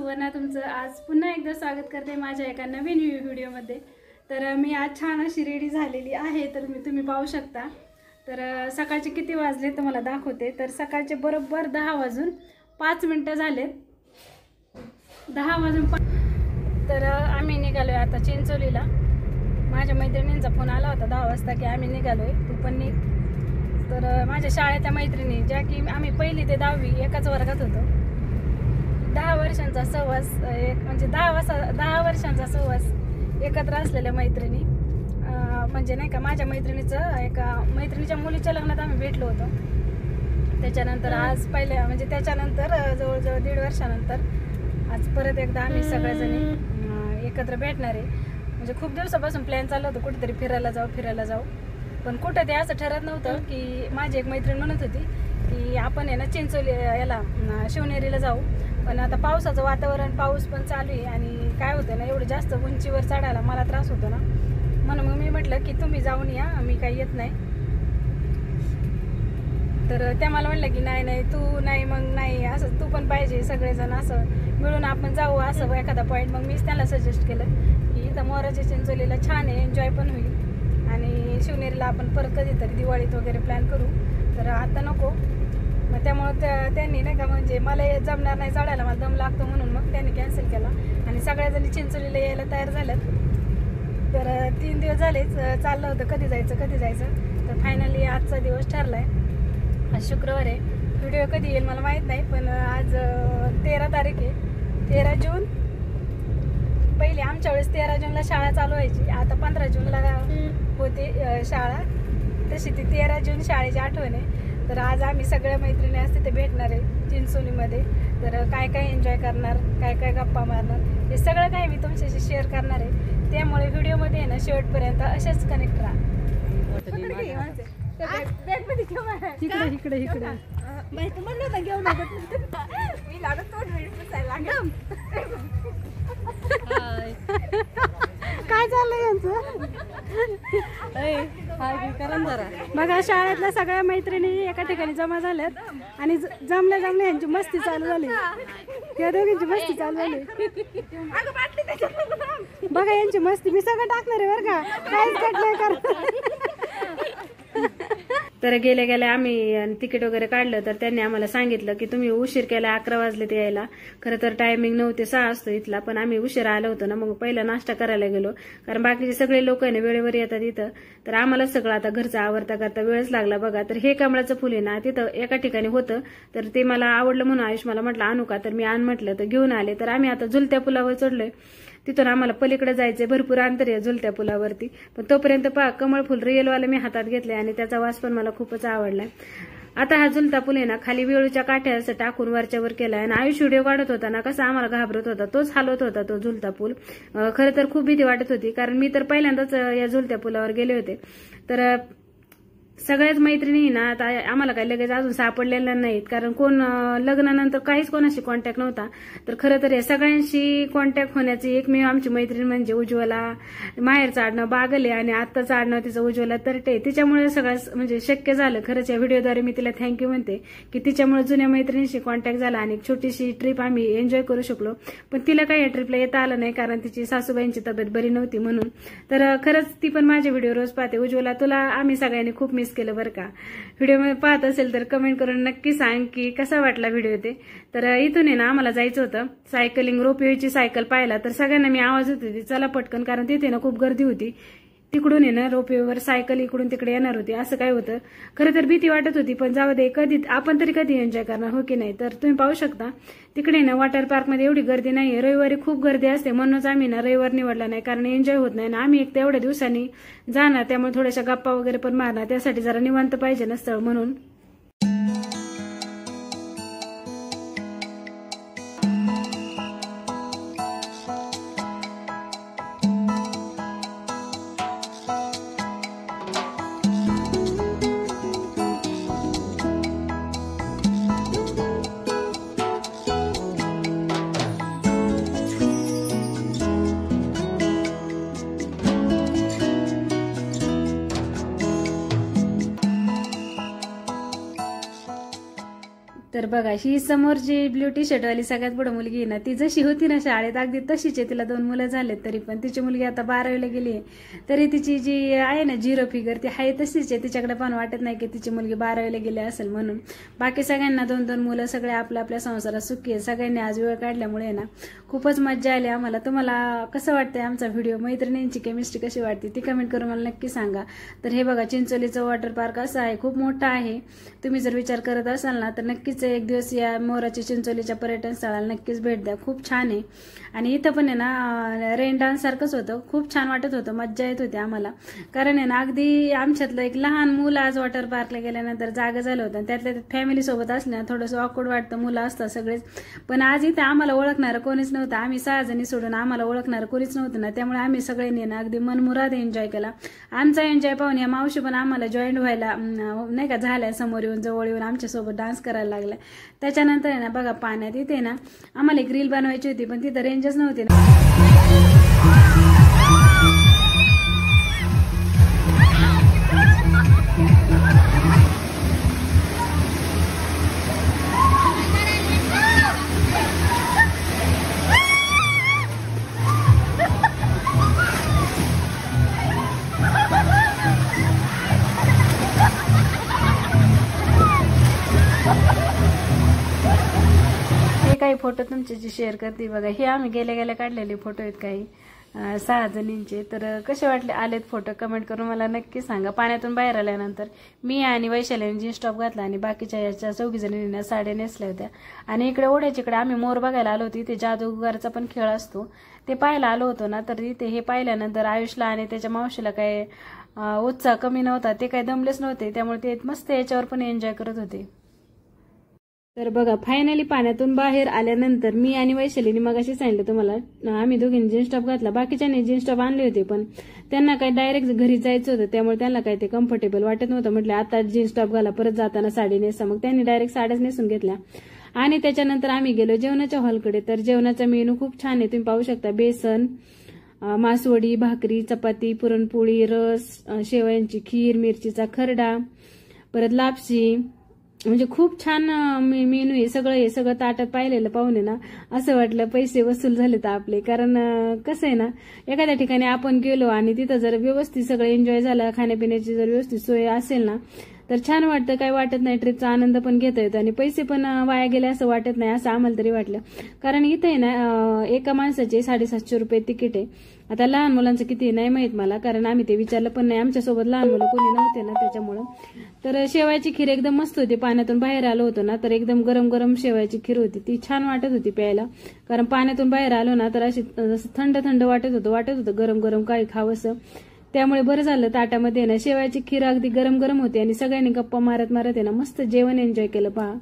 सुवर्णा तुमचं आज पुन्हा एकदा स्वागत करते माझ्या एका नवीन व्हिडिओमध्ये। तर मी आज छान अशी रेडी झालेली आहे, तर तुम्ही पाहू शकता। तर सकाळचे किती वाजले तुम्हाला दाखवते। तर सकाळचे बरोबर 10 वाजून 5 मिनिटं झालेत। 10 वाजून तर आम्ही निघालोय आता चिंचोलीला। माझ्या मैत्रिणींचा फोन आला होता 10 वाजता की आम्ही निघालोय, तू पण निघ। तर माझ्या शाळेच्या मैत्रिणी ज्या की आम्ही पहिली ते 10वी एकाच वर्गात होतो। 10 वर्षांचा सहवास, एक म्हणजे 10 वर्षांचा सहवास एकत्र असलेल्या मैत्रिणी। म्हणजे नाही का, माझ्या मैत्रिणीचं एका मैत्रिणीच्या मुलीच्या लग्नात आम्ही भेटलो होतो। त्याच्यानंतर आज पहिल्या म्हणजे त्याच्यानंतर जवळजवळ 1.5 वर्षानंतर आज परत एकदा आम्ही सगळेजणी एकत्र भेटणार आहे। म्हणजे खूप दिवसापासून प्लॅन चालला होता कुठेतरी फिरायला जाऊ, पण कुठं ते असं ठरत नव्हतं की माझी एक मैत्रीण म्हणत होती की आपण आहे ना चिंचोली याला शिवनेरीला जाऊ, पण आता पावसाचं वातावरण, पाऊस पण चालू आहे आणि काय होतं ना, एवढं जास्त उंचीवर चढायला मला त्रास होतो ना, म्हणून मग मी म्हटलं की तुम्ही जाऊन या, मी काही येत नाही। तर त्या मला म्हटलं की नाही तू नाही, मग नाही असं तू पण पाहिजे, सगळेजण असं मिळून आपण जाऊ असं एखादा पॉईंट। मग मीच त्याला सजेस्ट केलं की इथं मोराच्या चिंचोलीला छान आहे, एन्जॉय पण होईल आणि शिवनेरीला आपण परत कधीतरी दिवाळीत वगैरे प्लॅन करू, तर आता नको। मग त्यामुळं त्यांनी नाही का, म्हणजे मला जमणार नाही चढायला, मला दम लागतो म्हणून मग त्यांनी कॅन्सल केला आणि सगळ्याजणी चिंचोलीला यायला तयार झाल्यात। तर 3 दिवस झालेच चाललं होतं कधी जायचं, तर फायनली आजचा दिवस ठरला आहे। आज शुक्रवार आहे, व्हिडिओ कधी येईल मला माहीत नाही, पण आज 13 तारीख आहे, 13 जून। पहिले आमच्या वेळेस 13 जूनला शाळा चालू व्हायची, आता 15 जूनला होते शाळा, तशी ती 13 जून शाळेची आठवण आहे। तर आज आम्ही सगळ्या मैत्रिणी असते ते भेटणार आहे चिंचोलीमध्ये। तर काय काय एन्जॉय करणार, काय गप्पा मारणार, हे सगळं काही मी तुमच्याशी शेअर करणार आहे। त्यामुळे व्हिडिओमध्ये आहे ना शेवटपर्यंत असेच कनेक्ट राहा। इकडे काय चाललंय यांचं? बघा, शाळेतल्या सगळ्या मैत्रिणी एका ठिकाणी जमा झाल्यात आणि जमल्या यांची मस्ती चालू झाली, या दोघींची मस्ती चालू झाली। बघा यांची मस्ती, मी सगळं टाकणार आहे बरं का, काहीच कट नाही करत। तर गेले आम्ही तिकीट वगैरे काढलं, तर त्यांनी आम्हाला सांगितलं की तुम्ही उशीर केला, 11 वाजले ते यायला। खरं तर टायमिंग 9 ते 6 असतो इथला, पण आम्ही उशीर आलो होतो ना, मग पहिला नाश्ता करायला गेलो, कारण बाकीचे सगळे लोक आहे ना वेळेवर येतात इथं। तर आम्हाला सगळं आता घरचं आवरता करता वेळच लागला बघा। तर हे कमळाचं फुल आहे ना, तिथं एका ठिकाणी होतं, तर ते मला आवडलं म्हणून आयुष मला म्हटलं आणू का, तर मी आण म्हटलं, तर घेऊन आले। तर आम्ही आता झुलत्या पुलावर चढलोय, तिथून आम्हाला पलीकडे जायचंय, भरपूर अंतर आहे झुलत्या पुलावरती, पण तोपर्यंत पहा कमळ फुल रिअलवाले मी हातात घेतले आणि त्याचा वास पण मला खूपच आवडलाय। आता हा झुलता पूल आहे ना, खाली वेळूच्या काठ्या असं टाकून वरच्यावर केलाय आणि आयुष व्हिडिओ काढत होता ना, कसा आम्हाला घाबरत होता, तोच हलवत होता तो झुलता पूल। खरं तर खूप भीती वाटत होती, कारण मी तर पहिल्यांदाच या झुलत्या पुलावर गेले होते। तर सगळ्याच मैत्रिणी ना आता आम्हाला काही लगेच अजून सापडलेल्या नाहीत, कारण कोण लग्नानंतर काहीच कोणाशी कॉन्टॅक्ट नव्हता। तर खरं तर या सगळ्यांशी कॉन्टॅक्ट होण्याची एकमेव आमची मैत्रीण म्हणजे उज्ज्वला, माहेरचं आडनाव बागले आणि आत्ताचं आडनाव तिचं उज्ज्वला तरटे, तिच्यामुळे सगळं म्हणजे शक्य झालं। खरंच या व्हिडिओद्वारे मी तिला थँक्यू म्हणते की तिच्यामुळे जुन्या मैत्रिणीशी कॉन्टॅक्ट झाला आणि एक छोटीशी ट्रिप आम्ही एन्जॉय करू शकलो। पण तिला काही या ट्रिपला येता आलं नाही, कारण तिची सासूबाईंची तब्येत बरी नव्हती म्हणून। तर खरंच ती पण माझे व्हिडिओ रोज पाहते। उज्ज्वला, तुला आम्ही सगळ्यांनी खूप मिस केलं बरं का। व्हिडिओ मध्ये पाहत असेल तर कमेंट करून नक्की सांग की कसा वाटला व्हिडिओ ते। तर इथून आहे ना आम्हाला जायचं होतं सायकलिंग, रोपवेची सायकल पाहायला, तर सगळ्यांना मी आवाज होती चला पटकन, कारण तिथे ना खूप गर्दी होती। तिकडून आहे ना रोपवेवर सायकल इकडून तिकडे येणार होती, असं काय होतं। खरं तर भीती वाटत होती, पण जाऊ दे, कधी आपण तरी कधी एन्जॉय करणार, हो की नाही। तर तुम्ही पाहू शकता तिकडे ना वॉटर पार्क मध्ये एवढी गर्दी नाहीये, रविवारी खूप गर्दी असते, म्हणूनच आम्ही ना रविवार निवडला नाही, कारण एन्जॉय होत नाही ना। आम्ही एक तेवढ्या दिवसांनी जाणार, त्यामुळे थोड्याशा गप्पा वगैरे पण मारणार, त्यासाठी जरा निवांत पाहिजे ना स्थळ म्हणून। तर बघा ही समोर जी ब्ल्यू टी शर्ट वाली सगळ्यात पुढे मुलगी आहे ना, ती जशी होती ना शाळेत अगदी तशीच आहे. तिला 2 मुलं झालेत, तरी पण तिची मुलगी आता 12वीला गेली आहे. तरी तिची जी आहे ना झिरो फिगर ती आहे तशीच आहे. तिच्याकडे पण वाटत नाही की तिची मुलगी 12वीला गेली असेल म्हणून. बाकी सगळ्यांना 2-2 मुलं, सगळे आपल्या आपल्या संसारात सुखी आहे. सगळ्यांनी आज वेळ काढल्यामुळे ना खूपच मजा आली आम्हाला. तुम्हाला कसं वाटतंय आमचा व्हिडिओ, मैत्रिणींची केमिस्ट्री कशी वाटते ती कमेंट करून मला नक्की सांगा. तर हे बघा चिंचोलीचं वॉटर पार्क असं आहे, खूप मोठं आहे. तुम्ही जर विचार करत असाल ना तर नक्कीच एक दिवस या मोराची चिंचोलीच्या पर्यटन स्थळाला नक्कीच भेट द्या. खूप छान आहे. आणि इथं पण आहे ना रेन डान्स सारखंच होतं, खूप छान वाटत होतं, मज्जा येत होती आम्हाला. कारण आहे ना अगदी आमच्यातलं एक लहान मुलं आज वॉटर पार्कला गेल्यानंतर जागा झालं होतं. त्यातल्या फॅमिली सोबत असल्या थोडंसं ऑकवर्ड वाटतं, मुलं असतात सगळेच. पण आज इथं आम्हाला ओळखणारं कोणीच नव्हतं. आम्ही 6 जणी सोडून आम्हाला ओळखणारं कोणीच नव्हतं ना, त्यामुळे आम्ही सगळ्यांनी ना अगदी मनमुराद एन्जॉय केला. आमचा एन्जॉय पाहून या मावशी पण आम्हाला जॉईन व्हायला नाही का झाल्या, समोर येऊन जवळ येऊन आमच्यासोबत डान्स करायला लागला. त्याच्यानंतर आहे ना बघा पाण्यात इथे ना आम्हाला एक रील बनवायची होती, पण तिथं रेंजच नव्हती ना. काही फोटो तुमच्याशी शेअर करते बघा. हे आम्ही गेल्या गेल्या काढलेले फोटो आहेत काही 6 जणींचे. तर कसे वाटले आलेत फोटो कमेंट करून मला नक्की सांगा. पाण्यातून बाहेर आल्यानंतर मी आणि वैशालीने जीन्स टॉप घातला आणि बाकीच्या याच्या 4 जणींना साड्या नेसल्या होत्या. आणि इकडे ओढ्याच्याकडे आम्ही मोर बघायला आलो होतो. इथे जादूगारचा पण खेळ असतो ते पाहायला आलो होतो ना. तर इथे हे पाहिल्यानंतर आयुषला आणि त्याच्या मावशीला काय उत्साह कमी नव्हता, ते काही दमलेच नव्हते. त्यामुळे ते मस्त याच्यावर पण एन्जॉय करत होते. तर बघा फायनली पाण्यातून बाहेर आल्यानंतर मी आणि वैशालीने मगाशी सांगितलं तुम्हाला आम्ही दोघींनी जीन्स टॉप घातला. बाकीच्यांनी जीन्स टॉप आणले होते पण त्यांना काही डायरेक्ट घरी जायचं होतं, त्यामुळे त्यांना काही ते कम्फर्टेबल वाटत नव्हतं. म्हटलं आता जीन्स टॉप घाला, परत जाताना साडी नेसा. मग त्यांनी डायरेक्ट साड्याच नेसून घेतल्या. आणि त्याच्यानंतर आम्ही गेलो जेवणाच्या हॉलकडे. तर जेवणाचा मेनू खूप छान आहे, तुम्ही पाहू शकता. बेसन, मासवडी, भाकरी, चपाती, पुरणपोळी, रस, शेवयांची खीर, मिरचीचा खरडा, परत लापशी, म्हणजे खूप छान मेनू आहे. हे सगळं ताटात पाहिलेलं पाहून ना असं वाटलं पैसे वसूल झाले तर आपले. कारण कसं आहे ना एखाद्या ठिकाणी आपण गेलो आणि तिथं जर व्यवस्थित सगळं एन्जॉय झालं, खाण्यापिण्याची जर व्यवस्थित सोय असेल ना तर छान वाटतं, काही वाटत नाही. ट्रिपचा आनंद पण घेता येतो आणि पैसे पण वाया गेले असं वाटत नाही, असं आम्हाला तरी वाटलं. कारण इथे आहे ना एका माणसाचे 750 रुपये तिकीट आहे. आता लहान मुलांचं किती नाही माहित मला, कारण आम्ही ते विचारलं पण नाही. आमच्यासोबत लहान मुलं कोणी नव्हते ना त्याच्यामुळं. तर शेवयाची खीर एकदम मस्त होती. पाण्यातून बाहेर आलो होतो ना तर एकदम गरम गरम शेवयाची खीर होती, ती छान वाटत होती प्यायला. कारण पाण्यातून बाहेर आलो ना तर अशी थंड थंड वाटत होतं गरम गरम काही खावंसं. त्यामुळे बरं झालं ताटामध्ये ना शेवयाची खीर अगदी गरम गरम होती आणि सगळ्यांनी गप्पा मारत मारत ना मस्त जेवण एन्जॉय केलं. पहा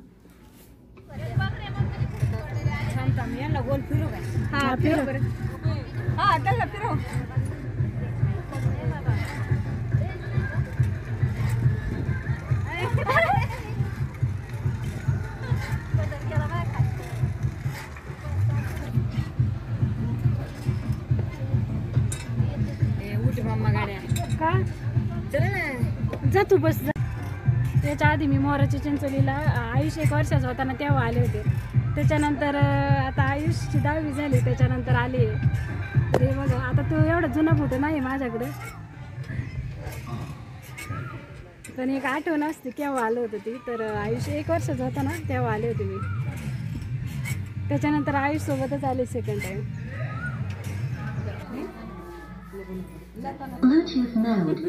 का जा तू बस जा. त्याच्या आधी मी मोराच्या चिंचोलीला आयुष 1 वर्षाचा होता ना तेव्हा आले होते. त्याच्यानंतर आता आयुषची 10वी झाली त्याच्यानंतर आले. ते बघा आता तो एवढा जुना फोटो नाही माझ्याकडे, पण एक आठवण असते केव्हा आलो होतं ती. तर आयुष 1 वर्षाचा होता ना तेव्हा आले होते मी. त्याच्यानंतर आयुष सोबतच आले सेकंड टाइम. Bluetooth mode.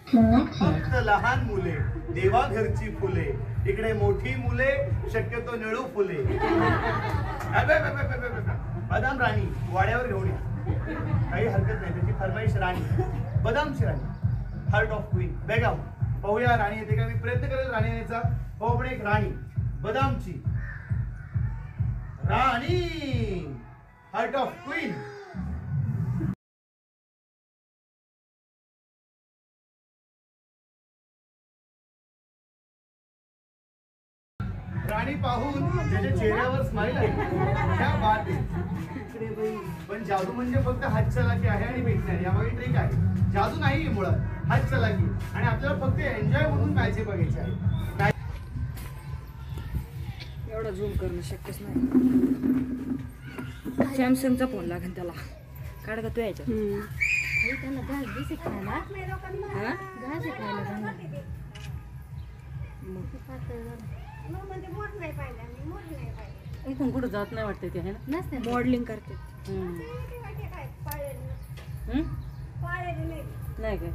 फक्त लहान मुले देवा घरची फुले, इकडे मोठी मुले शक्यतो निळू फुले. बदाम राणी वाड्यावर घेऊन या, काही हरकत नाही. त्याची फरमाईश राणी, बदामची राणी, हार्ट ऑफ क्वीन बेगम. पाहूया राणी येते का, मी प्रयत्न करेल राणी यायचा. पाहू आपण एक राणी बदामची राणी, हार्ट ऑफ क्वीन. राणी पाहून ज्याच्या चेहऱ्यावर स्माइल आहे, क्या बात आहे. पण जादू म्हणजे फक्त हात चलाकी आहे आणि भेटणार यामागे ट्रिक आहे. जादू नाही मुळात, हात चलाकी, आणि आपल्याला फक्त एन्जॉय म्हणून मॅच बघायची आहे. एवढा झूम करणं शक्यच नाही. सॅमसंगचा फोन लागेल त्याला. काढ का तू यायच्या इथून कुठं जात नाही वाटतं ते, है ना? मॉडेलिंग करते. नाही काय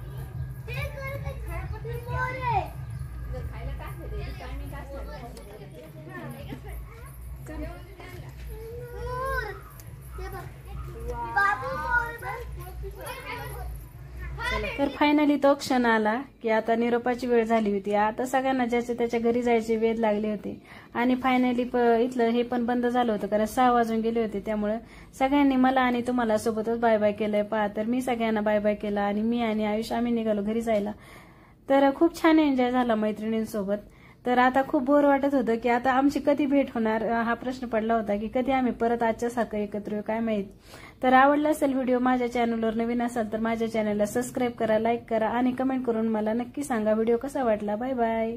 तर फायनली तो क्षण आला की आता निरोपाची वेळ झाली होती. आता सगळ्यांना ज्याच्या त्याच्या घरी जायचे वेध लागले होते आणि फायनली इथलं हे पण बंद झालं होतं कारण 6 वाजून गेले होते. त्यामुळे सगळ्यांनी मला आणि तुम्हाला सोबतच बाय बाय केलंय. पहा, तर मी सगळ्यांना बाय बाय केला आणि मी आणि आयुष आम्ही निघालो घरी जायला. तर खूप छान एन्जॉय झाला मैत्रिणींसोबत. तर आता खूप बोर वाटत होतं की आता आमची कधी भेट होणार हा प्रश्न पडला होता की कधी आम्ही परत आजच्या सारखं एकत्र येऊ काय माहित. तर आवडला असेल व्हिडिओ, माझ्या चॅनलवर नवीन असाल तर माझ्या चॅनलला सबस्क्राईब करा, लाईक करा आणि कमेंट करून मला नक्की सांगा व्हिडिओ कसा वाटला. Bye bye.